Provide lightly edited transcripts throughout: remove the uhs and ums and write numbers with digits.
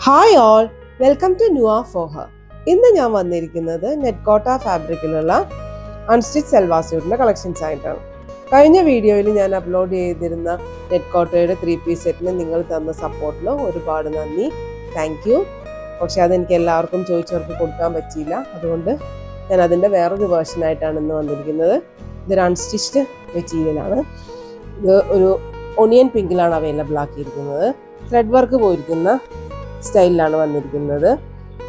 Hi all, welcome to New For Her. ഇന്ന് ഞാൻ വന്നിരിക്കുന്നത് നെറ്റ്കോട്ട ഫാബ്രിക്കിലുള്ള അൺസ്റ്റിച്ച് സൽവാർ സ്യൂട്ടിൻ്റെ കളക്ഷൻസ് ആയിട്ടാണ്. കഴിഞ്ഞ വീഡിയോയിൽ ഞാൻ അപ്ലോഡ് ചെയ്തിരുന്ന നെറ്റ്കോട്ടയുടെ 3 പീസ് സെറ്റിന് നിങ്ങൾ തന്ന സപ്പോർട്ടിന് ഒരുപാട് നന്ദി, താങ്ക് യു. പക്ഷെ അതെനിക്ക് എല്ലാവർക്കും ചോദിച്ചവർക്ക് കൊടുക്കാൻ പറ്റിയില്ല. അതുകൊണ്ട് ഞാൻ അതിൻ്റെ വേറൊരു വേർഷനായിട്ടാണ് ഇന്ന് വന്നിരിക്കുന്നത്. ഇതൊരു അൺസ്റ്റിച്ച്ഡ് മെറ്റീരിയലാണ്. ഇത് ഒരു ഒണിയൻ പിങ്കിലാണ് അവൈലബിൾ ആക്കിയിരിക്കുന്നത്. ത്രെഡ് വർക്ക് പോയിരിക്കുന്ന സ്റ്റൈലിലാണ് വന്നിരിക്കുന്നത്.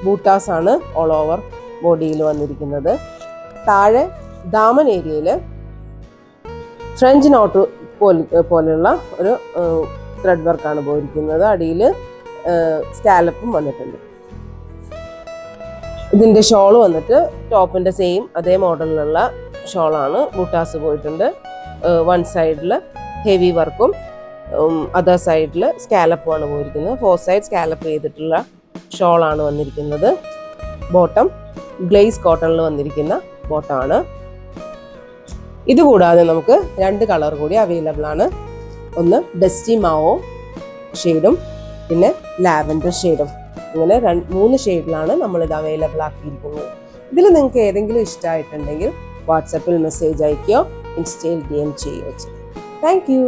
ബൂട്ടാസ് ആണ് ഓൾ ഓവർ ബോഡിയിൽ വന്നിരിക്കുന്നത്. താഴെ ദാമൻ ഏരിയയിൽ ഫ്രഞ്ച് നോട്ട് പോലെയുള്ള ഒരു ത്രെഡ് വർക്കാണ് പോയിരിക്കുന്നത്. അടിയിൽ സ്കാലപ്പും വന്നിട്ടുണ്ട്. ഇതിൻ്റെ ഷോൾ വന്നിട്ട് ടോപ്പിൻ്റെ സെയിം അതേ മോഡലിലുള്ള ഷോളാണ്. ബൂട്ടാസ് പോയിട്ടുണ്ട്. വൺ സൈഡിൽ ഹെവി വർക്കും അതർ സൈഡിൽ സ്കാലപ്പുമാണ് പോയിരിക്കുന്നത്. 4 സൈഡ് സ്കാലപ്പ് ചെയ്തിട്ടുള്ള ഷോളാണ് വന്നിരിക്കുന്നത്. ബോട്ടം ഗ്ലേസ് കോട്ടണിൽ വന്നിരിക്കുന്ന ബോട്ടമാണ്. ഇതുകൂടാതെ നമുക്ക് 2 കളർ കൂടി അവൈലബിൾ ആണ്. ഒന്ന് ഡസ്റ്റി മാവോ ഷെയ്ഡും പിന്നെ ലാവൻഡർ ഷെയ്ഡും. ഇങ്ങനെ 3 ഷെയ്ഡിലാണ് നമ്മളിത് അവൈലബിൾ ആക്കിയിരിക്കുന്നത്. ഇതിൽ നിങ്ങൾക്ക് ഏതെങ്കിലും ഇഷ്ടമായിട്ടുണ്ടെങ്കിൽ വാട്സപ്പിൽ മെസ്സേജ് അയക്കുകയോ ഇൻസ്റ്റയിൽ DM ചെയ്യുകയോ ചെയ്യും. Thank you.